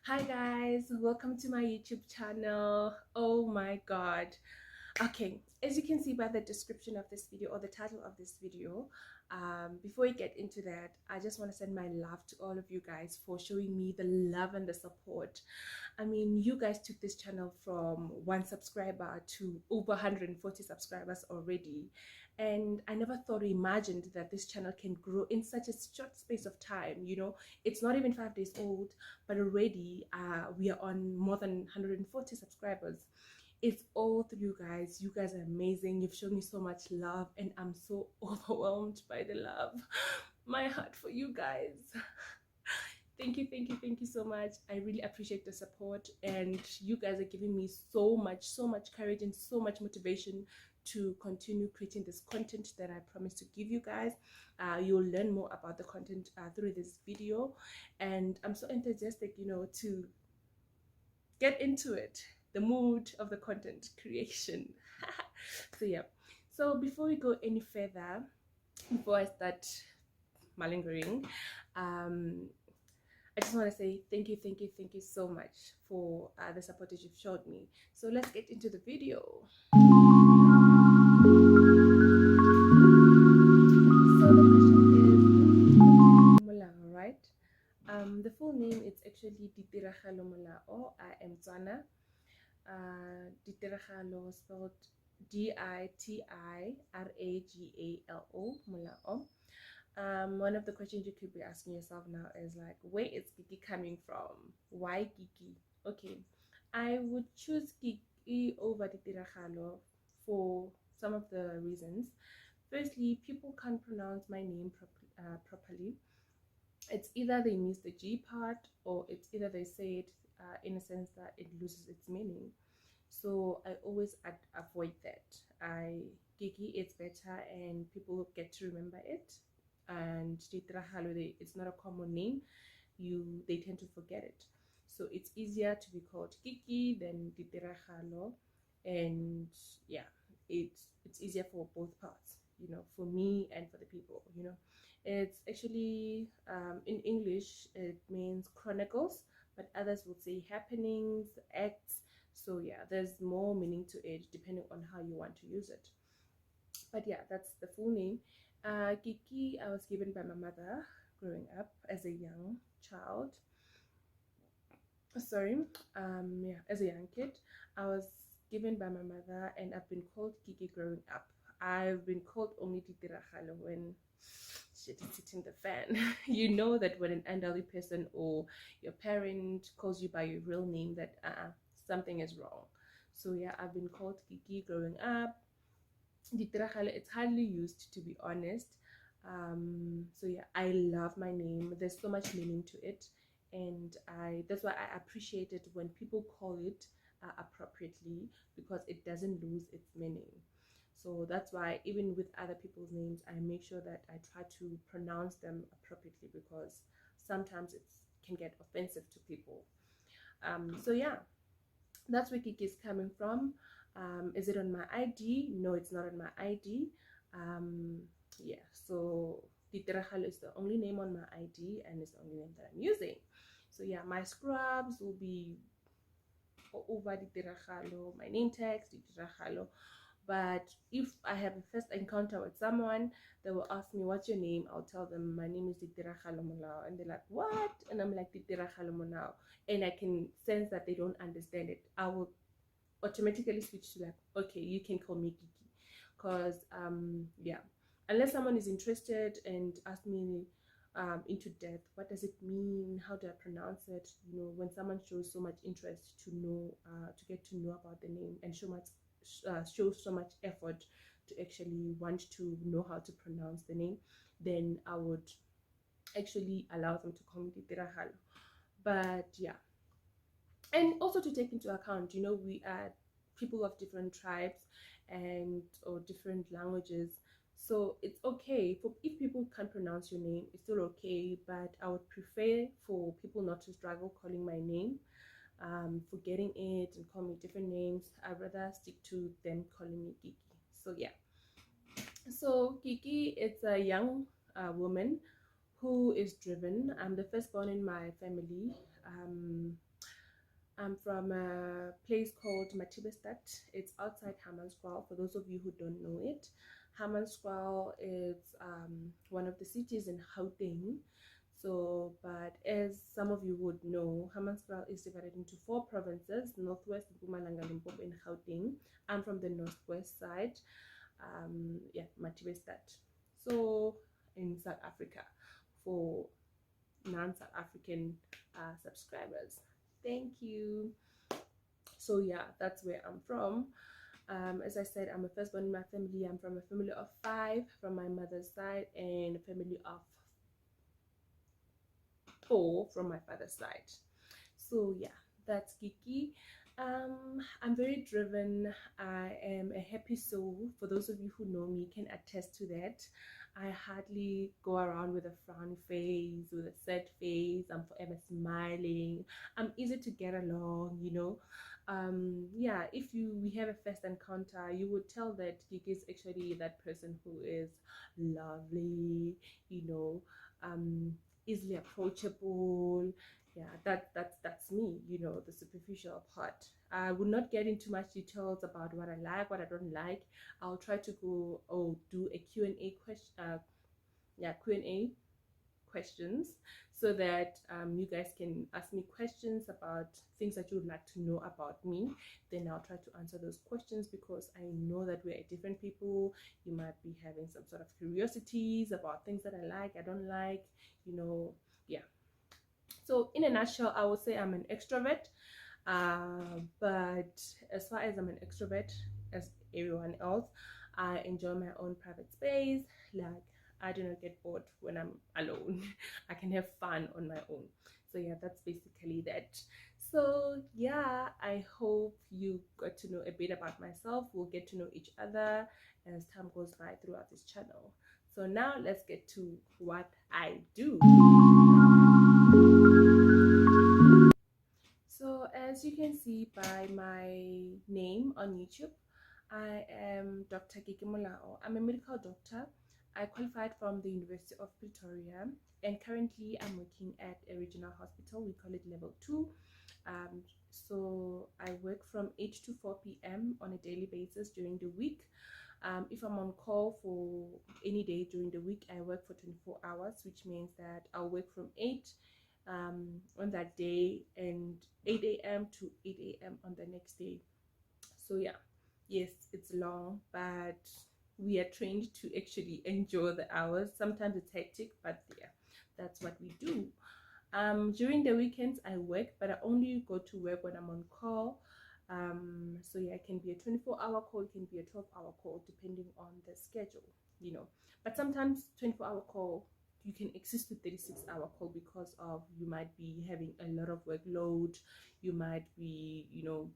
Hi guys, welcome to my YouTube channel. Oh my god. Okay, as you can see by the description of this video or the title of this video, before we get into that, I just want to send my love to all of you guys for showing me the love and the support. I mean, you guys took this channel from 1 subscriber to over 140 subscribers already, and I never thought or imagined that this channel can grow in such a short space of time. It's not even 5 days old, but already we are on more than 140 subscribers. It's all through you guys. You guys are amazing. You've shown me so much love, and I'm so overwhelmed by the love. My heart for you guys. Thank you so much. I really appreciate the support, and you guys are giving me so much courage and so much motivation to continue creating this content that I promise to give you guys. You'll learn more about the content through this video, and I'm so enthusiastic, to get into it, the mood of the content creation. So yeah, so before we go any further, before I start malingering, I just want to say thank you so much for the support that you've showed me. So let's get into the video. So the question is, Molao, right? The full name is actually Dr Molao. I am Tswana. Ditiragalo spelled Ditiragalo, Molao. One of the questions you could be asking yourself now is like, where is Kiki coming from? Why Kiki? Okay, I would choose Kiki over Ditiragalo for some of the reasons. Firstly, people can't pronounce my name properly. It's either they miss the G part, or it's either they say it in a sense that it loses its meaning. So I always avoid that. Kiki, it's better, and people get to remember it. And it's not a common name. They tend to forget it. So it's easier to be called Kiki than Ditiragalo, and yeah, it's easier for both parts. For me and for the people. It's actually in English it means chronicles, but others would say happenings, acts. So yeah, there's more meaning to it depending on how you want to use it. But yeah, that's the full name. Kiki, I was given by my mother growing up as a young child. Sorry, yeah, as a young kid, I was given by my mother, and I've been called Kiki growing up. I've been called only Titirahalo when shit is hitting the fan. You know that when an elderly person or your parent calls you by your real name, that something is wrong. So yeah, I've been called Kiki growing up. Ditiragalo, it's hardly used, to be honest. So yeah, I love my name. There's so much meaning to it, and that's why I appreciate it when people call it appropriately, because it doesn't lose its meaning. So that's why even with other people's names, I make sure that I try to pronounce them appropriately, because sometimes it can get offensive to people. So yeah, that's where Kiki is coming from. Is it on my ID? No, it's not on my ID. Yeah, so Ditiragalo is the only name on my ID, and it's the only name that I'm using. So yeah, my scrubs will be over Ditiragalo, my name tags Ditiragalo. But if I have a first encounter with someone, they will ask me, what's your name? I'll tell them my name is DrKikimolao, Molao, and they're like, what? And I'm like, DrKikimolao, Molao, and I can sense that they don't understand it. I will automatically switch to like, okay, you can call me Kiki, because yeah, unless someone is interested and ask me into depth, what does it mean, how do I pronounce it, when someone shows so much interest to know, to get to know about the name, and show so much effort to actually want to know how to pronounce the name, then I would actually allow them to call me Tirahalo. But yeah, and also to take into account, we are people of different tribes and or different languages. So it's okay for if people can't pronounce your name, it's still okay. But I would prefer for people not to struggle calling my name, forgetting it and call me different names. I'd rather stick to them calling me Kiki. So yeah. So Kiki, it's a young woman who is driven. I'm the firstborn in my family. I'm from a place called Matibestad. It's outside Hammanskraal. For those of you who don't know it, Hammanskraal is one of the cities in Gauteng. So, but as some of you would know, Hammanskraal is divided into 4 provinces: Northwest, Mpumalanga, Limpopo, and Gauteng. I'm from the northwest side, yeah, Matibestad. So, in South Africa, for non-South African subscribers. Thank you. So yeah, that's where I'm from. As I said, I'm a firstborn in my family. I'm from a family of 5 from my mother's side and a family of 4 from my father's side. So yeah, that's Kiki. I'm very driven. I am a happy soul. For those of you who know me can attest to that. I hardly go around with a frown face, with a sad face. I'm forever smiling. I'm easy to get along, you know. Yeah, if we have a first encounter, you would tell that Kiki is actually that person who is lovely, you know, easily approachable. Yeah, that's me, you know, the superficial part. I will not get into much details about what I like, what I don't like. I'll try to go do a Q&A question, Q&A questions, so that you guys can ask me questions about things that you would like to know about me. Then I'll try to answer those questions, because I know that we're different people. You might be having some sort of curiosities about things that I like, I don't like, you know. Yeah, so in a nutshell, I would say I'm an extrovert, but as far as I'm an extrovert, as everyone else, I enjoy my own private space. Like, I do not get bored when I'm alone. I can have fun on my own. So yeah, that's basically that. So yeah, I hope you got to know a bit about myself. We'll get to know each other as time goes by throughout this channel. So now let's get to what I do. So as you can see by my name on YouTube, I am Dr. Kiki Molao. I'm a medical doctor. I qualified from the University of Pretoria, and currently I'm working at a regional hospital. We call it level 2. So I work from 8 to 4 p.m. on a daily basis during the week. If I'm on call for any day during the week, I work for 24 hours, which means that I'll work from 8 on that day and 8 a.m. to 8 a.m. on the next day. So yeah, yes, it's long, but we are trained to actually enjoy the hours. Sometimes it's hectic, but yeah, that's what we do. During the weekends I work, but I only go to work when I'm on call. So yeah, it can be a 24-hour call, it can be a 12-hour call, depending on the schedule, you know. But sometimes 24-hour call, you can exist to 36-hour call, because of you might be having a lot of workload, you might be, you know,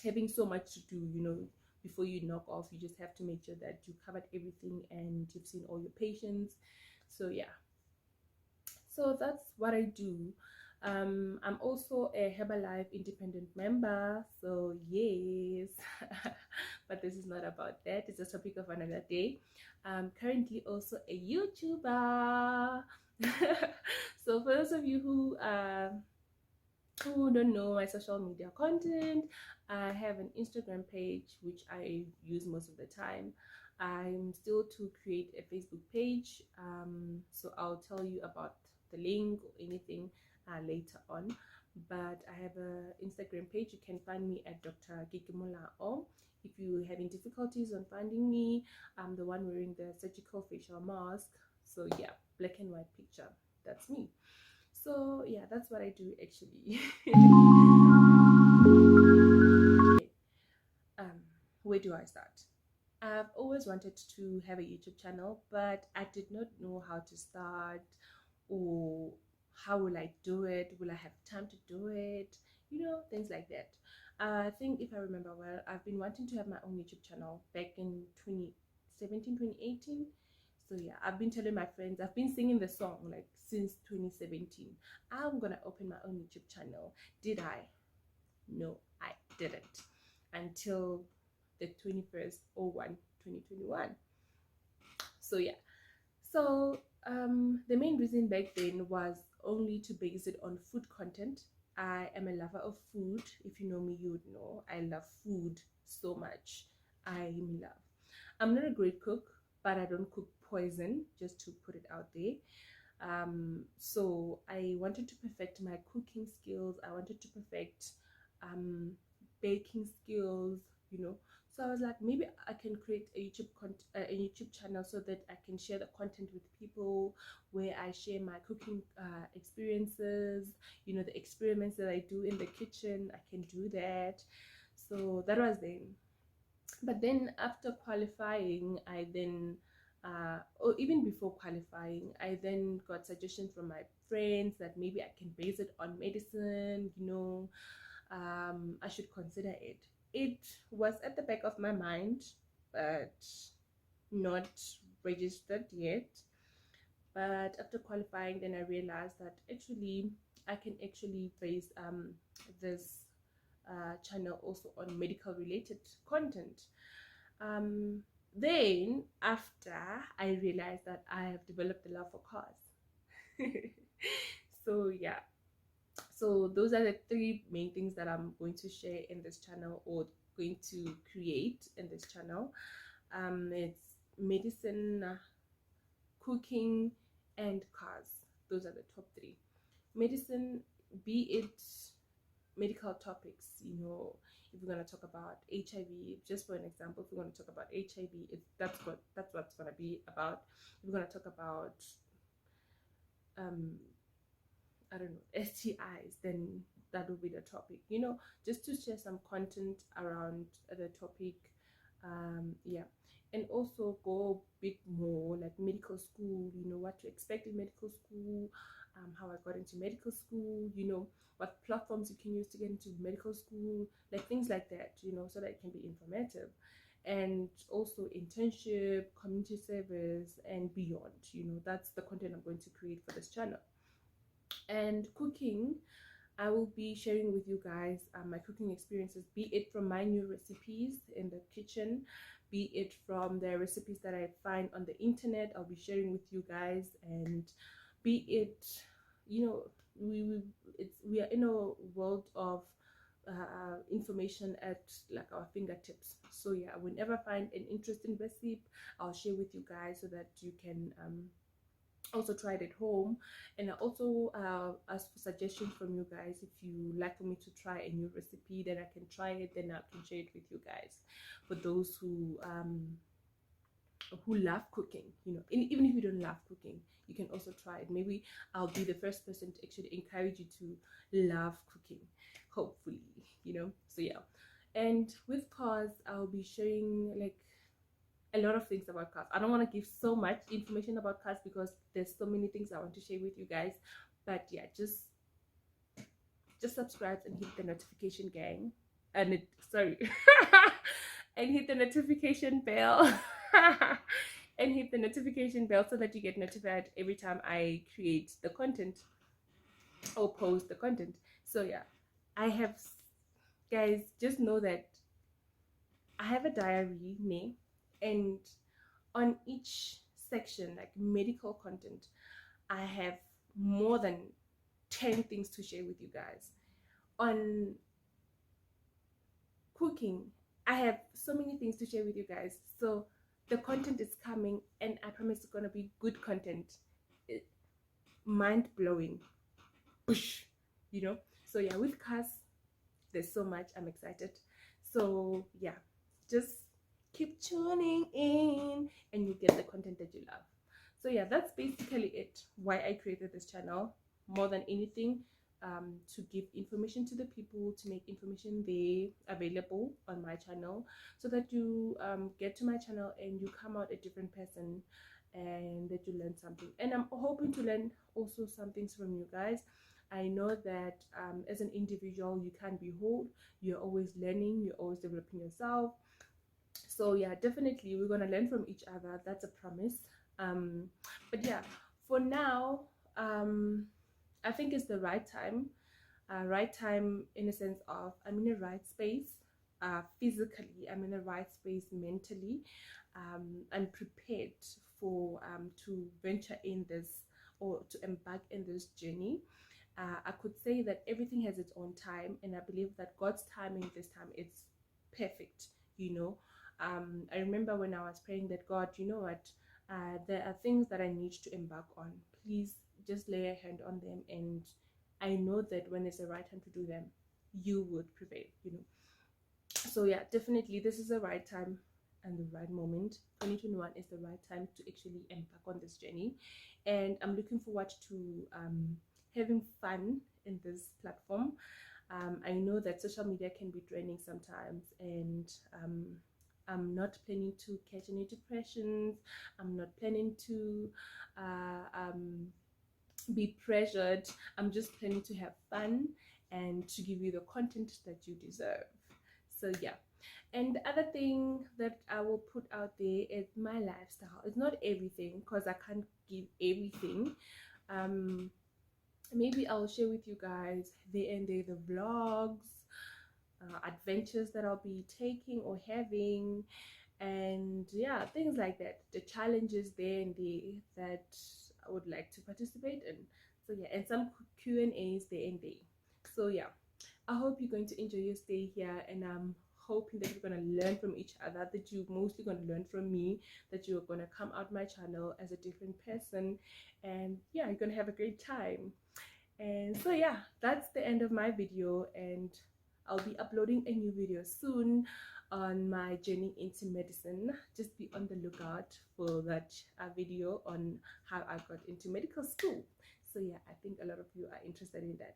having so much to do, you know. Before you knock off, you just have to make sure that you covered everything and you've seen all your patients. So yeah, so that's what I do. I'm also a Herbalife independent member, so yes. But this is not about that, it's a topic of another day. I'm currently also a YouTuber. So for those of you who don't know my social media content, I have an Instagram page which I use most of the time. I'm still to create a Facebook page, so I'll tell you about the link or anything later on. But I have an Instagram page. You can find me at Dr. Kiki Molao. If you're having difficulties on finding me, I'm the one wearing the surgical facial mask. So yeah, black and white picture, that's me. So yeah, that's what I do actually. Where do I start? I've always wanted to have a YouTube channel, but I did not know how to start, or how will I do it? Will I have time to do it? You know, things like that. I think if I remember well, I've been wanting to have my own YouTube channel back in 2017, 2018. So yeah, I've been telling my friends, I've been singing the song like since 2017. I'm gonna open my own YouTube channel. Did I? No, I didn't, until the 21st or 1 2021. So yeah, so the main reason back then was only to base it on food content. I am a lover of food. If you know me, you would know I love food so much. I love. I'm not a great cook, but I don't cook poison, just to put it out there. So I wanted to perfect my cooking skills. I wanted to perfect um, baking skills, you know. So I was like, maybe I can create a YouTube channel so that I can share the content with people, where I share my cooking experiences, you know, the experiments that I do in the kitchen. I can do that. So that was then. But then after qualifying, I then or even before qualifying, I then got suggestions from my friends that maybe I can base it on medicine, you know. I should consider it. It was at the back of my mind, but not registered yet. But after qualifying, then I realized that actually I can actually base this channel also on medical related content. um, then after I realized that I have developed a love for cars. So yeah, so those are the three main things that I'm going to share in this channel, or going to create in this channel. It's medicine, cooking, and cars. Those are the top three. Medicine, be it medical topics, you know. If we're going to talk about HIV, just for an example, if we're going to talk about HIV, that's what's going to be about. If we're going to talk about um I don't know, STIs, then that will be the topic, you know, just to share some content around the topic. Yeah, and also go a bit more like medical school, you know, what to expect in medical school, how I got into medical school, you know, what platforms you can use to get into medical school, like things like that, you know, so that it can be informative. And also internship, community service, and beyond, you know, that's the content I'm going to create for this channel. And cooking, I will be sharing with you guys my cooking experiences, be it from my new recipes in the kitchen, be it from the recipes that I find on the internet. I'll be sharing with you guys, and be it, you know, we are in a world of information at like our fingertips. So yeah, whenever I find an interesting recipe, I'll share with you guys so that you can also try it at home. And I also ask for suggestions from you guys. If you like for me to try a new recipe, then I can try it, then I can share it with you guys. For those who love cooking, you know, and even if you don't love cooking, you can also try it. Maybe I'll be the first person to actually encourage you to love cooking, hopefully, you know. So yeah, and with cars, I'll be sharing like a lot of things about cars. I don't want to give so much information about cars because there's so many things I want to share with you guys. But yeah, just subscribe and hit the notification gang. And it sorry. And hit the notification bell. And hit the notification bell so that you get notified every time I create the content or post the content. So yeah, I have, guys, just know that I have a diary name, and on each section, like medical content, I have more than 10 things to share with you guys. On cooking, I have so many things to share with you guys. So the content is coming, and I promise it's gonna be good content. Mind blowing. You know. So yeah, with cars, there's so much. I'm excited. So yeah, just keep tuning in and you get the content that you love. So yeah, that's basically it, why I created this channel. More than anything, to give information to the people, to make information there available on my channel, so that you get to my channel and you come out a different person, and that you learn something. And I'm hoping to learn also some things from you guys. I know that as an individual, you can't be whole. You're always learning, you're always developing yourself. So yeah, definitely we're gonna learn from each other. That's a promise. But yeah, for now, I think it's the right time. Right time in a sense of I'm in the right space. Physically, I'm in the right space mentally. I'm prepared for to venture in this, or to embark in this journey. I could say that everything has its own time, and I believe that God's timing this time is perfect. I remember when I was praying that, God, you know what, there are things that I need to embark on. Please just lay a hand on them, and I know that when it's the right time to do them, you would prevail. So yeah, definitely this is the right time and the right moment. 2021 is the right time to actually embark on this journey, and I'm looking forward to having fun in this platform. I know that social media can be draining sometimes, and I'm not planning to catch any depressions. I'm not planning to be pressured. I'm just planning to have fun and to give you the content that you deserve. So yeah. And the other thing that I will put out there is my lifestyle. It's not everything, because I can't give everything. Maybe I'll share with you guys there and there the vlogs, adventures that I'll be taking or having, and yeah, things like that, the challenges there and there that I would like to participate in. So yeah, and some Q&As there and there. So yeah, I hope you're going to enjoy your stay here, and I'm hoping that you're going to learn from each other, that you're mostly going to learn from me, that you're going to come out my channel as a different person, and yeah, you're going to have a great time. And so yeah, that's the end of my video, and I'll be uploading a new video soon on my journey into medicine. Just be on the lookout for that video on how I got into medical school. So yeah, I think a lot of you are interested in that.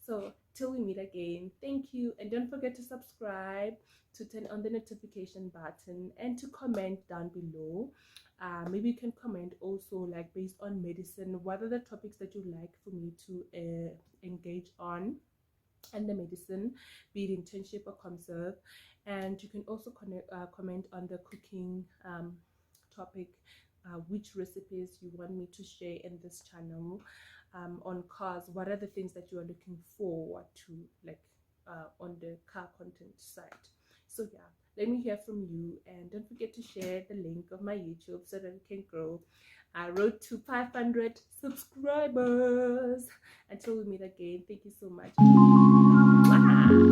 So till we meet again, thank you, and don't forget to subscribe, to turn on the notification button, and to comment down below. Maybe you can comment also, like, based on medicine, what are the topics that you like for me to engage on and the medicine, be it internship or conserve. And you can also comment on the cooking topic, which recipes you want me to share in this channel. On cars, what are the things that you are looking forward to, like on the car content side. So yeah, let me hear from you, and don't forget to share the link of my YouTube so that we can grow road to 500 subscribers. Until we meet again, thank you so much. Wow.